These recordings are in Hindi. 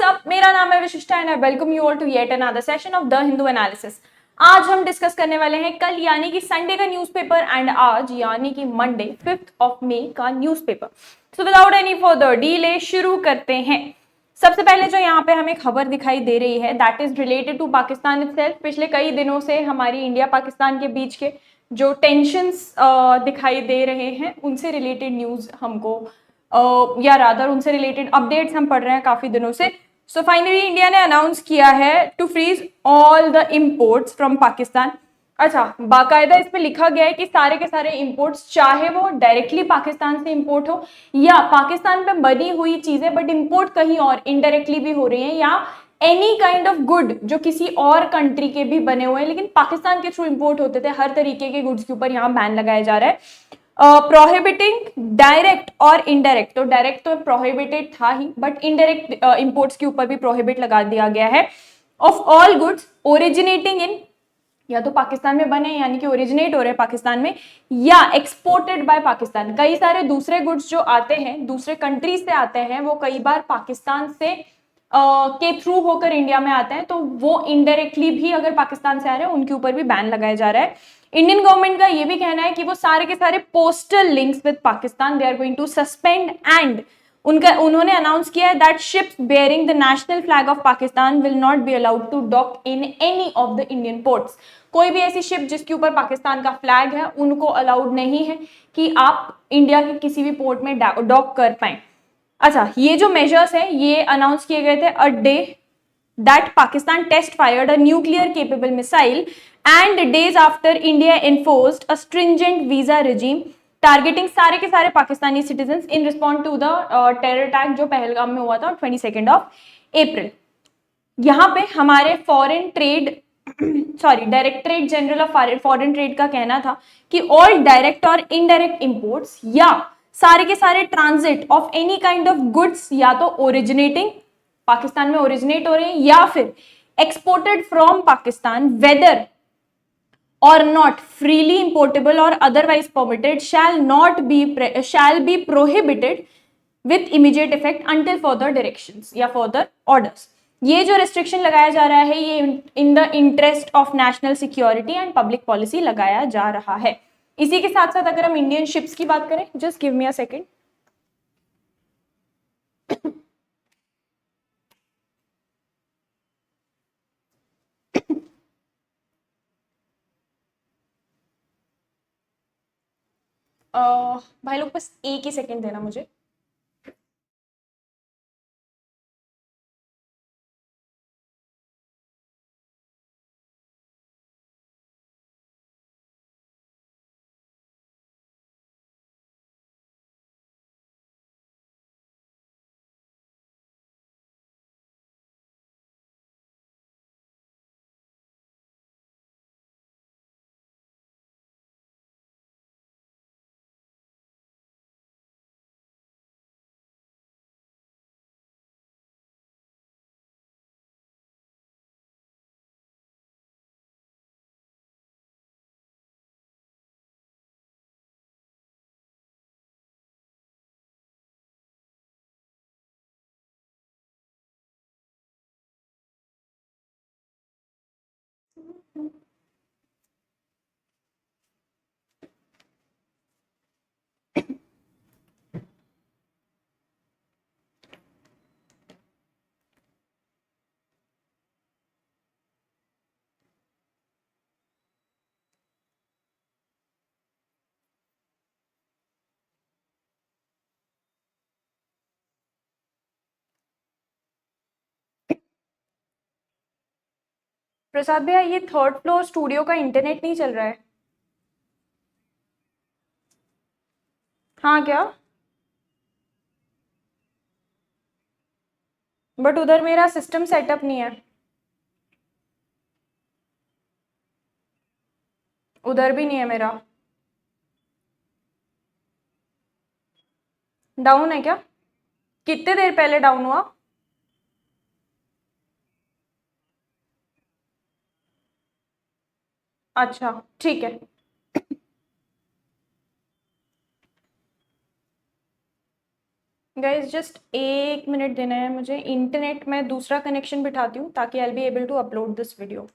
व्हाट्सअप, मेरा नाम है Vishishta and I welcome you all to yet another session of the Hindu analysis. आज हम डिस्कस करने वाले हैं कल यानी कि संडे का न्यूज़पेपर एंड आज यानी कि मंडे 5th ऑफ मई का newspaper. So without any further delay शुरू करते हैं। सबसे पहले जो यहाँ पे हमें खबर दिखाई दे रही है that is related to Pakistan itself. पिछले कई दिनों से हमारी इंडिया पाकिस्तान के बीच के जो टेंशंस दिखाई दे रहे हैं उनसे रिलेटेड न्यूज हमको या रादर उनसे रिलेटेड अपडेट्स हम पढ़ रहे हैं काफी दिनों से। सो फाइनली इंडिया ने अनाउंस किया है to freeze all the imports from Pakistan. अच्छा, बाकायदा इस पे लिखा गया है कि सारे के सारे इंपोर्ट्स चाहे वो डायरेक्टली पाकिस्तान से इंपोर्ट हो या पाकिस्तान पे बनी हुई चीजें बट इंपोर्ट कहीं और इनडायरेक्टली भी हो रही है, या एनी काइंड ऑफ गुड जो किसी और कंट्री के भी बने हुए हैं लेकिन पाकिस्तान के थ्रू इंपोर्ट होते थे, हर तरीके के गुड्स के ऊपर यहाँ बैन लगाया जा रहा है। प्रोहिबिटिंग डायरेक्ट और इनडायरेक्ट, तो डायरेक्ट तो प्रोहिबिटेड था ही बट इनडायरेक्ट इंपोर्ट्स के ऊपर भी प्रोहिबिट लगा दिया गया है ऑफ ऑल गुड्स ओरिजिनेटिंग इन, या तो पाकिस्तान में बने यानी कि ओरिजिनेट हो रहे हैं पाकिस्तान में, या एक्सपोर्टेड बाय पाकिस्तान। कई सारे दूसरे गुड्स जो आते हैं दूसरे कंट्रीज से आते हैं वो कई बार पाकिस्तान से के थ्रू होकर इंडिया में आते हैं, तो वो इनडायरेक्टली भी अगर पाकिस्तान से आ रहे हैं उनके ऊपर भी बैन लगाया जा रहा है। इंडियन गवर्नमेंट का ये भी कहना है कि वो सारे के सारे postal links with Pakistan they are going to suspend and उन्होंने अनाउंस किया है that ships bearing the national flag of Pakistan will not be allowed to dock in any of the Indian ports. कोई भी ऐसी शिप जिसके ऊपर पाकिस्तान का फ्लैग है उनको अलाउड नहीं है कि आप इंडिया के किसी भी पोर्ट में डॉक कर पाए। अच्छा, ये जो मेजर्स है ये अनाउंस किए गए थे a day that Pakistan test fired a nuclear capable missile and days after India enforced a stringent visa regime targeting सारे के सारे Pakistani citizens in response to the terror attack जो पहलगाम में हुआ था 22 अप्रैल। यहाँ पे हमारे foreign trade directorate general of foreign trade का कहना था कि ऑल डायरेक्ट और इनडायरेक्ट इंपोर्ट्स या सारे के सारे transit of any kind of goods या तो ओरिजिनेटिंग पाकिस्तान में ओरिजिनेट हो रहे हैं या फिर एक्सपोर्टेड फ्रॉम पाकिस्तान वेदर और नॉट फ्रीली इंपोर्टेबल और otherwise permitted shall be prohibited with immediate effect until further directions या फर्दर ऑर्डर्स। ये जो रिस्ट्रिक्शन लगाया जा रहा है ये in the interest of national security and public policy लगाया जा रहा है। इसी के साथ साथ अगर हम इंडियन शिप्स की बात करें, just give me a second. भाई लोग बस एक ही सेकेंड देना मुझे। प्रसाद भैया, ये थर्ड फ्लोर स्टूडियो का इंटरनेट नहीं चल रहा है। हाँ क्या? बट उधर मेरा सिस्टम सेटअप नहीं है, उधर भी नहीं है मेरा। डाउन है क्या? कितने देर पहले डाउन हुआ? अच्छा ठीक है। गाइज जस्ट 1 मिनट देना है मुझे, इंटरनेट में दूसरा कनेक्शन बिठाती हूँ ताकि I be able to upload this video.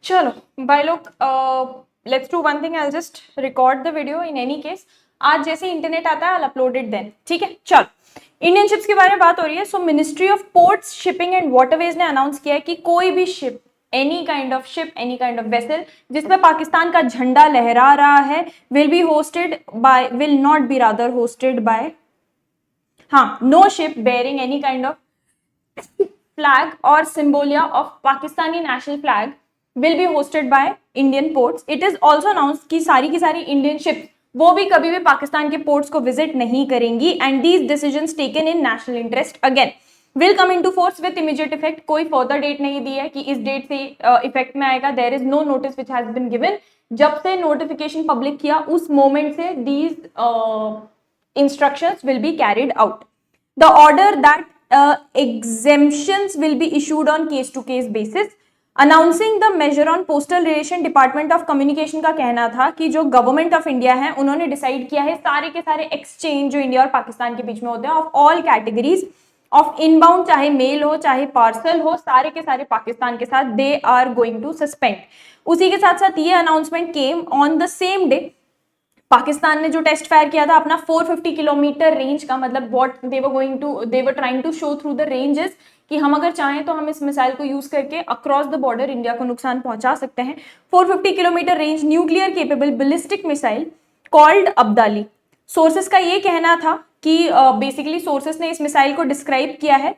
चलो भाई लोग, let's do one thing, I just record the video in any case. आज जैसे इंटरनेट आता है आई अपलोड इट देन, ठीक है। चलो, इंडियन शिप्स के बारे में बात हो रही है। So ministry of ports, shipping and waterways ने अनाउंस किया है कि कोई भी ship, any kind of ship, any kind of vessel जिसमें पाकिस्तान का झंडा लहरा रहा है will be hosted by, will not be rather hosted by, हाँ, no ship bearing any kind of flag or symbolia of Pakistani national flag will be hosted by Indian ports. It is also announced कि सारी की सारी इंडियन शिप्स वो भी कभी भी पाकिस्तान के पोर्ट्स को विजिट नहीं करेंगी and these decisions taken in national interest again will come into force with immediate effect. कोई फर्दर डेट नहीं दी है कि इस डेट से इफेक्ट में आएगा। There is no notice which has been given. जब से नोटिफिकेशन पब्लिक किया उस मोमेंट से these instructions will be carried out. The order that exemptions will be issued on case-to-case basis. Announcing the measure on postal relation, department of communication का कहना था कि जो गवर्नमेंट ऑफ इंडिया है उन्होंने डिसाइड किया है सारे के सारे एक्सचेंज जो इंडिया और पाकिस्तान के बीच में होते हैं of all categories of inbound, चाहे मेल हो चाहे पार्सल हो, सारे के सारे पाकिस्तान के साथ they are going to suspend. उसी के साथ साथ ये announcement came on the same day Pakistan ने जो टेस्ट फायर किया था अपना 450 किलोमीटर रेंज का, मतलब what they were trying to show through the ranges कि हम अगर चाहें तो हम इस मिसाइल को यूज करके अक्रॉस द बॉर्डर इंडिया को नुकसान पहुंचा सकते हैं। 450 kilometre range nuclear capable ballistic missile called Abdali. Sources का ये कहना था कि बेसिकली सोर्सेस ने इस मिसाइल को डिस्क्राइब किया है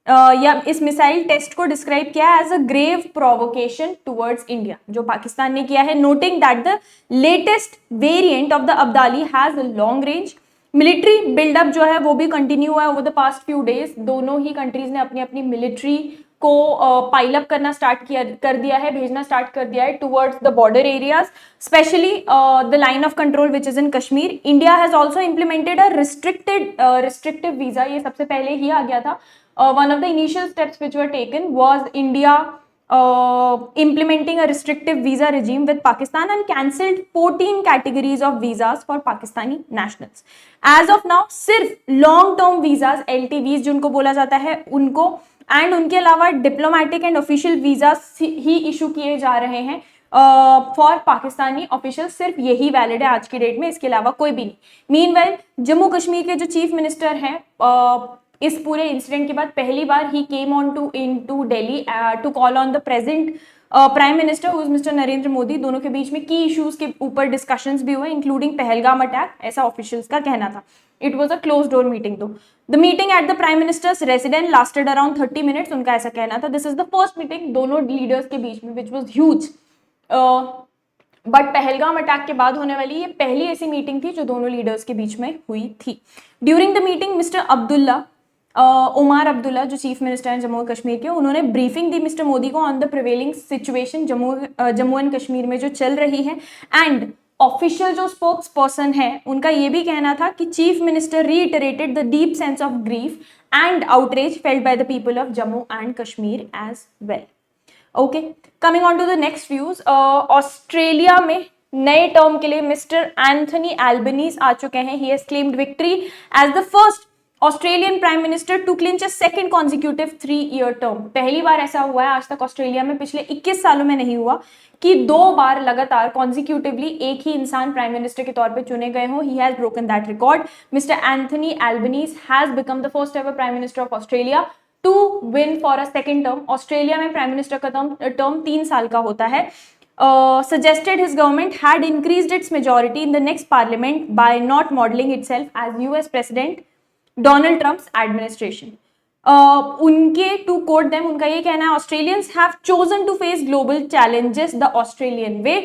या इस मिसाइल टेस्ट को डिस्क्राइब किया as a grave provocation towards India, जो पाकिस्तान ने किया है, noting that the latest variant of the Abdali has a long range. Military buildup जो है वो भी कंटिन्यू हुआ है over the past few days. दोनों ही कंट्रीज ने अपनी अपनी मिलिट्री को पाइल अप करना कर दिया है, भेजना स्टार्ट कर दिया है towards the border areas, specially the line of control which is in Kashmir. India has also implemented a restrictive visa, ये सबसे पहले ही आ गया था। One of the initial steps which were taken was India implementing a restrictive visa regime with Pakistan and cancelled 14 categories of visas for Pakistani nationals. As of now, सिर्फ long term visas, LTVs जिनको बोला जाता है उनको, एंड उनके अलावा diplomatic and official visa he issue किए जा रहे हैं फॉर पाकिस्तानी ऑफिशियल। सिर्फ यही वैलिड है आज की डेट में, इसके अलावा कोई भी नहीं। मीनवाइल जम्मू कश्मीर के जो चीफ मिनिस्टर हैं इस पूरे इंसिडेंट के बाद पहली बार ही came on to Delhi to call on the present prime minister who is mister Narendra Modi. दोनों के बीच में की इश्यूज के ऊपर डिस्कशंस भी हुए इंक्लूडिंग पहलगाम अटैक, ऐसा ऑफिशियल्स का कहना था। It was a close door meeting though. The meeting at the prime minister's resident lasted around 30 minutes, उनका ऐसा कहना था। This is the first meeting दोनों लीडर्स के बीच में which was huge, but Pahalgam attack के बाद होने वाली ये पहली ऐसी मीटिंग थी जो दोनों लीडर्स के बीच में हुई थी। During the meeting mister Abdullah, Omar Abdullah जो चीफ मिनिस्टर हैं जम्मू कश्मीर के, उन्होंने ब्रीफिंग दी मिस्टर मोदी को on the prevailing situation Jammu and Kashmir में जो चल रही है। एंड ऑफिशियल जो स्पोक्स पर्सन है उनका ये भी कहना था कि chief minister reiterated the deep sense of grief and outrage felt by the people of Jammu and Kashmir as well. Okay, coming on to the next views, Australia में नए टर्म के लिए मिस्टर एंथनी एल्बनीज आ चुके हैं. He has claimed victory as the first Australian prime minister to clinch a second consecutive 3-year term. पहली बार ऐसा हुआ है आज तक ऑस्ट्रेलिया में, पिछले 21 सालों में नहीं हुआ कि 2 बार लगातार कॉन्जिक्यूटिवली एक ही इंसान प्राइम मिनिस्टर के तौर पे चुने गए हो. He has broken that record. Mister Anthony Albanese has become the first ever prime minister of Australia to win for a second term. Australia में प्राइम मिनिस्टर का टर्म 3 साल का होता है. Suggested his government had increased its majority in the next parliament by not modeling itself as US President Donald Trump's administration. उनके टू कोट देम, उनका ये कहना है, Australians have chosen to face global challenges the Australian way,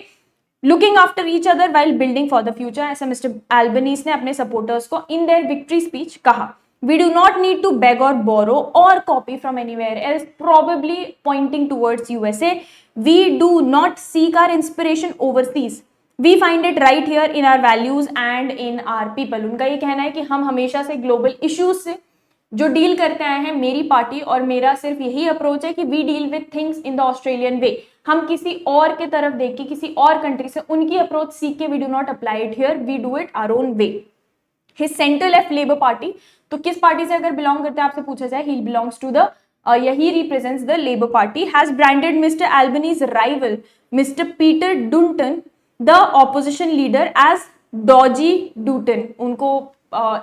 looking after each other while building for the future. ऐसा मिस्टर एल्बनीज ने अपने सपोर्टर्स को इन देयर विक्ट्री स्पीच कहा. We do not need to beg or borrow or copy from anywhere else, probably pointing towards USA. We do not seek our inspiration overseas. We find it right here in our values and in our people. उनका ये कहना है कि हम हमेशा से ग्लोबल इश्यूज से जो डील करते आए हैं, मेरी पार्टी और मेरा सिर्फ यही अप्रोच है कि we deal with things in the Australian way. हम किसी और के तरफ देख के, किसी और कंट्री से उनकी अप्रोच सीख के, we do not apply it here, we do it our own way. His centre left Labour party, तो किस पार्टी से अगर बिलोंग करते हैं आपसे पूछा जाए, ही बिलोंग्स टू द यही represents the Labour party, has branded mister Albanese rival mister Peter Dutton the opposition leader as dodgy Dutton. उनको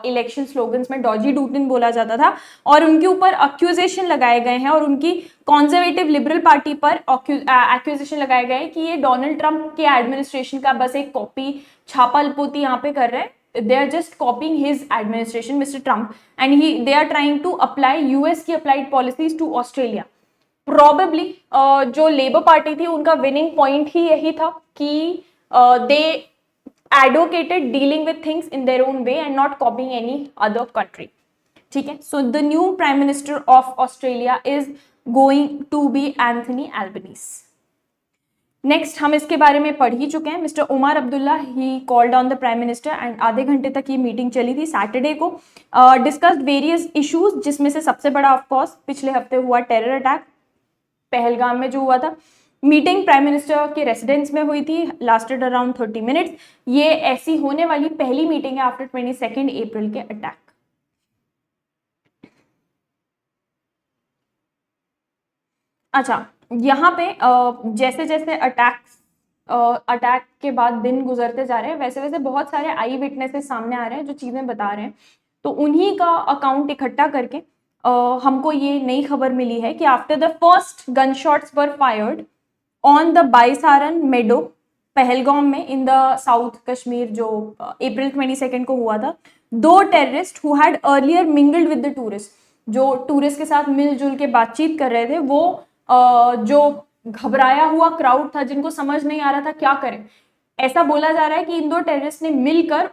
इलेक्शन स्लोगन्स में डॉजी डूटन बोला जाता था और उनके ऊपर एक्यूजेशन लगाए गए हैं और उनकी कंजर्वेटिव लिबरल पार्टी पर एक्यूजेशन लगाए गए हैं कि ये डोनाल्ड ट्रंप के एडमिनिस्ट्रेशन का बस एक कॉपी, छापा लपोती यहाँ पे कर रहे हैं. They are just copying his administration, Mr. Trump, and they are trying to apply US की applied policies to Australia. Probably जो लेबर पार्टी थी उनका विनिंग पॉइंट ही यही था कि they advocated dealing with things in their own way and not copying any other country. ठीक है, so the new prime minister of Australia is going to be Anthony Albanese. Next हम इसके बारे में पढ़ ही चुके हैं. Mister Omar Abdullah he called on the prime minister and आधे घंटे तक ये मीटिंग चली थी सैटरडे को. डिस्कस्ड वेरियस इश्यूज, जिसमें से सबसे बड़ा ऑफकोर्स पिछले हफ्ते हुआ टेरर अटैक पहलगाम में जो हुआ था. मीटिंग प्राइम मिनिस्टर के रेसिडेंस में हुई थी, लास्टेड अराउंड 30 मिनट्स. ये ऐसी होने वाली पहली मीटिंग है आफ्टर 22 अप्रैल के अटैक. अच्छा, यहाँ पे जैसे जैसे अटैक के बाद दिन गुजरते जा रहे हैं, वैसे वैसे बहुत सारे आई विटनेसेस सामने आ रहे हैं जो चीजें बता रहे हैं. तो उन्हीं का अकाउंट इकट्ठा करके हमको ये नई खबर मिली है कि after the first gun shots were fired on the Baisaran meadow Pahalgam में इन द साउथ कश्मीर, जो अप्रैल 22 को हुआ था, 2 terrorist who had earlier mingled with the tourist, जो टूरिस्ट के साथ मिलजुल के बातचीत कर रहे थे, वो जो घबराया हुआ क्राउड था, जिनको समझ नहीं आ रहा था क्या करें, ऐसा बोला जा रहा है कि इन 2 टेररिस्ट ने मिलकर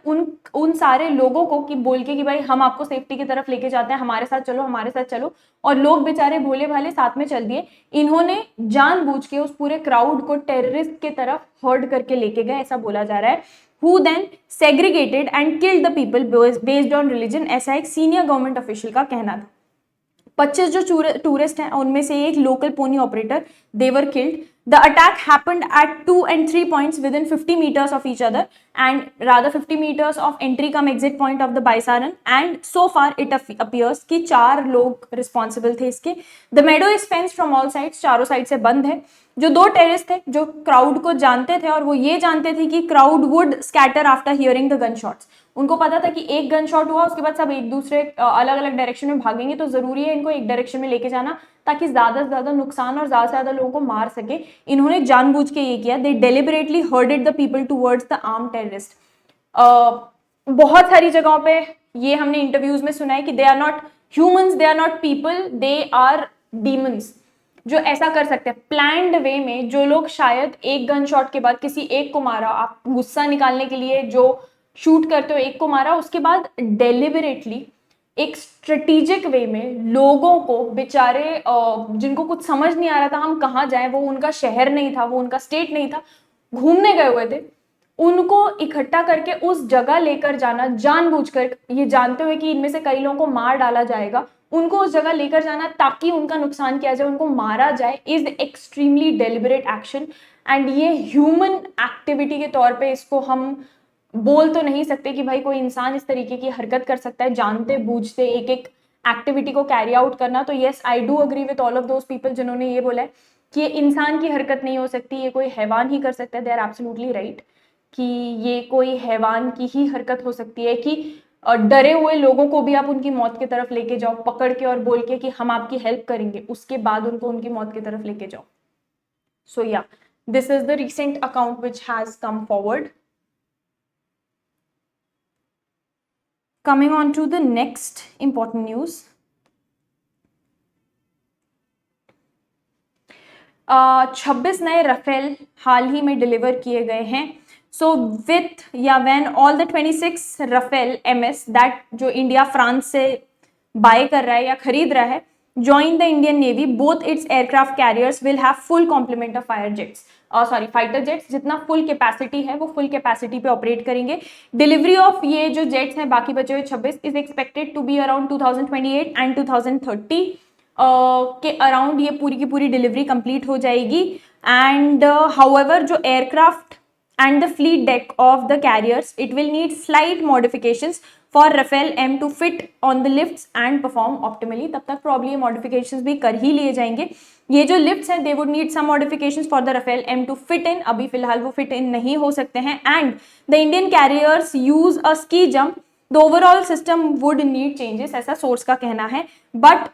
उन सारे लोगों को कि बोल के कि भाई हम आपको सेफ्टी की तरफ लेके जाते हैं, हमारे साथ चलो, हमारे साथ चलो, और लोग बेचारे भोले भाले साथ में चल दिए. इन्होंने जानबूझ के उस पूरे क्राउड को टेररिस्ट की तरफ हर्ड करके लेके गए, ऐसा बोला जा रहा है. Who then segregated and killed the people based on religion, ऐसा एक सीनियर गवर्नमेंट ऑफिशियल का कहना था. 25 जो टूरिस्ट हैं उनमें से एक local pony operator, they were killed. The attack happened at 2 and 3 points within 50 meters of each other, and rather 50 meters of entry cum exit point of the Baisaran, and so far it appears कि 4 लोग responsible थे इसके. The meadow is fenced from all sides, चारों साइड से बंद है. जो 2 टेररिस्ट थे जो क्राउड को जानते थे और वो ये जानते थे कि crowd would scatter after hearing the gun shots. उनको पता था कि एक गन शॉट हुआ उसके बाद सब एक दूसरे अलग अलग डायरेक्शन में भागेंगे, तो जरूरी है इनको एक डायरेक्शन में लेके जाना ताकि ज्यादा से ज्यादा नुकसान और ज्यादा से ज्यादा लोगों को मार सके. इन्होंने जानबूझ के ये किया. They deliberately herded the people towards the arm terrorist. बहुत सारी जगहों पे ये हमने इंटरव्यूज में सुना है कि they are not humans, they are not people, they are demons, जो ऐसा कर सकते हैं प्लान्ड वे में. जो लोग शायद एक गन शॉट के बाद किसी एक को मारा, आप गुस्सा निकालने के लिए जो शूट करते हो एक को मारा, उसके बाद डेलिबरेटली एक स्ट्रेटेजिक वे में लोगों को बेचारे जिनको कुछ समझ नहीं आ रहा था हम कहाँ जाएं, वो उनका शहर नहीं था, वो उनका स्टेट नहीं था, घूमने गए हुए थे, उनको इकट्ठा करके उस जगह लेकर जाना जानबूझकर, ये जानते हुए कि इनमें से कई लोगों को मार डाला जाएगा, उनको उस जगह लेकर जाना ताकि उनका नुकसान किया जाए, उनको मारा जाए, is extremely deliberate action. And ये ह्यूमन एक्टिविटी के तौर पे इसको हम बोल तो नहीं सकते कि भाई कोई इंसान इस तरीके की हरकत कर सकता है, जानते बूझते एक एक एक्टिविटी को कैरी आउट करना। तो yes, I do agree with all of those people जिन्होंने ये बोला है कि ये इंसान की हरकत नहीं हो सकती, ये कोई हैवान ही कर सकता है। दे आर एब्सोल्युटली राइट कि ये कोई हैवान की ही हरकत हो सकती है कि डरे हुए लोगों को भी आप उनकी मौत की तरफ लेके जाओ पकड़ के और बोल के कि हम आपकी हेल्प करेंगे, उसके बाद उनको उनकी मौत की तरफ लेके जाओ। सो या, this is the recent account which has come forward. Coming on to the next important news. 26 नए राफेल हाल ही में डिलीवर किए गए हैं। सो विथ या when all the 26 Rafale MS that जो इंडिया फ्रांस से बाय कर रहा है या खरीद रहा है, join the Indian Navy, both its aircraft carriers will have full complement of fighter jets, जितना फुल कैपेसिटी है वो फुल कैपेसिटी पे ऑपरेट करेंगे। डिलीवरी ऑफ ये जो जेट्स हैं बाकी बचे हुए 26 is expected to be around 2028 and 2030 के अराउंड ये पूरी की पूरी डिलीवरी कंप्लीट हो जाएगी। एंड हाउएवर जो aircraft and the fleet deck of the carriers, it will need slight modifications for Rafale M to fit on the lifts and perform optimally। तब तक probably ये modifications भी कर ही लिए जाएंगे। ये जो lifts हैं they would need some modifications for the Rafale M to fit in, अभी फिलहाल वो fit in नहीं हो सकते हैं। and the Indian carriers use a ski jump, the overall system would need changes, ऐसा सोर्स का कहना है। But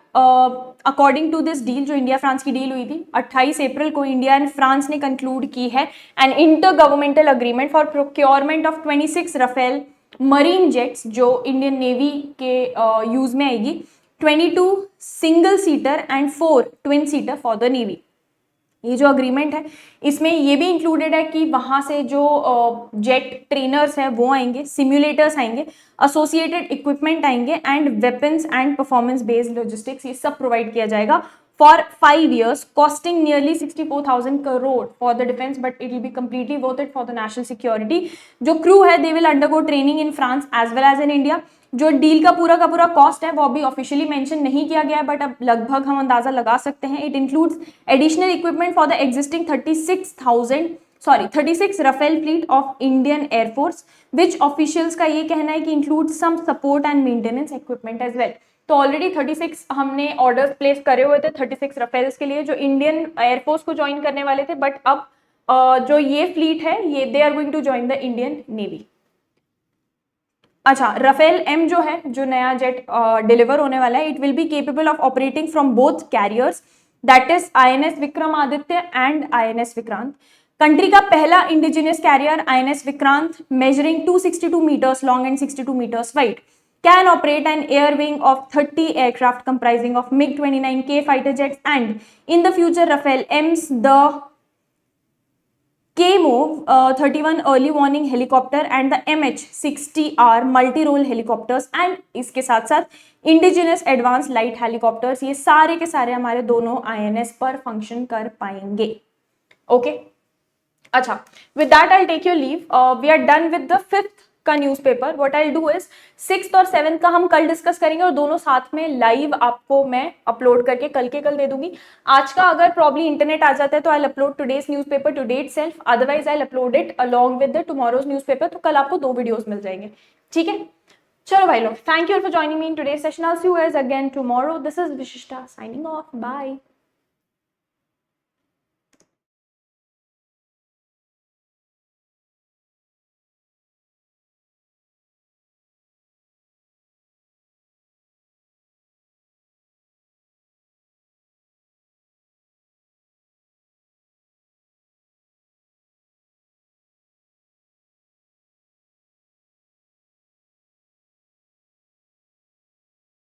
according to this deal, जो इंडिया फ्रांस की डील हुई थी 28 अप्रैल को, इंडिया एंड फ्रांस ने कंक्लूड की है an intergovernmental agreement for procurement of 26 Rafale marine jets जो इंडियन नेवी के यूज में आएगी, 22 single seater and 4 twin seater for the navy. ये जो अग्रीमेंट है इसमें ये भी इंक्लूडेड है कि वहां से जो जेट ट्रेनर्स हैं वो आएंगे, सिम्युलेटर्स आएंगे, एसोसिएटेड इक्विपमेंट आएंगे and weapons and performance based logistics, ये सब प्रोवाइड किया जाएगा for 5 years, costing nearly 64,000 crore for the defence, but it will be completely worth it for the national security. जो क्रू है they will undergo training in France as well as in India. जो डील का पूरा कॉस्ट है वो अभी ऑफिशियली मेंशन नहीं किया गया है, बट अब लगभग हम अंदाजा लगा सकते हैं। It includes additional equipment for the existing 36 Rafale fleet of Indian air force, which officials का ये कहना है कि includes some support and maintenance equipment as well. तो ऑलरेडी 36 हमने ऑर्डर्स प्लेस करे हुए थे 36 राफेल्स के लिए जो इंडियन एयरफोर्स को ज्वाइन करने वाले थे, बट अब जो ये फ्लीट है ये they are going to join the Indian navy. अच्छा, राफेल M जो है, जो नया जेट डिलीवर होने वाला है, it will be capable of operating from both carriers, that is INS Vikramaditya and INS Vikrant. Country का पहला indigenous carrier INS Vikrant, measuring 262 metres long and 62 metres wide, can operate an air wing of 30 aircraft comprising of MiG-29K fighter jets, and in the future Rafale M's the K-MOV-31 early warning helicopter and the MH-60R multi-role helicopters, and इसके साथ साथ indigenous advanced light helicopters, ये सारे के सारे हमारे दोनों INS पर फंक्शन कर पाएंगे। ओके, अच्छा, with that I'll take your leave. We are done with the 5th का newspaper. What I do is 6th और 7th का हम कल डिस्कस करेंगे और दोनों साथ में लाइव आपको मैं अपलोड करके कल के कल दे दूंगी। आज का अगर प्रॉब्ली इंटरनेट आ जाता है तो I upload today's newspaper today itself, otherwise I upload it along with the tomorrow's newspaper. तो कल आपको 2 वीडियोस मिल जाएंगे, ठीक है। चलो भाई लोग, thank you for joining me in today's session. I will see you guys again tomorrow. This is विशिष्टा साइनिंग ऑफ, बाय।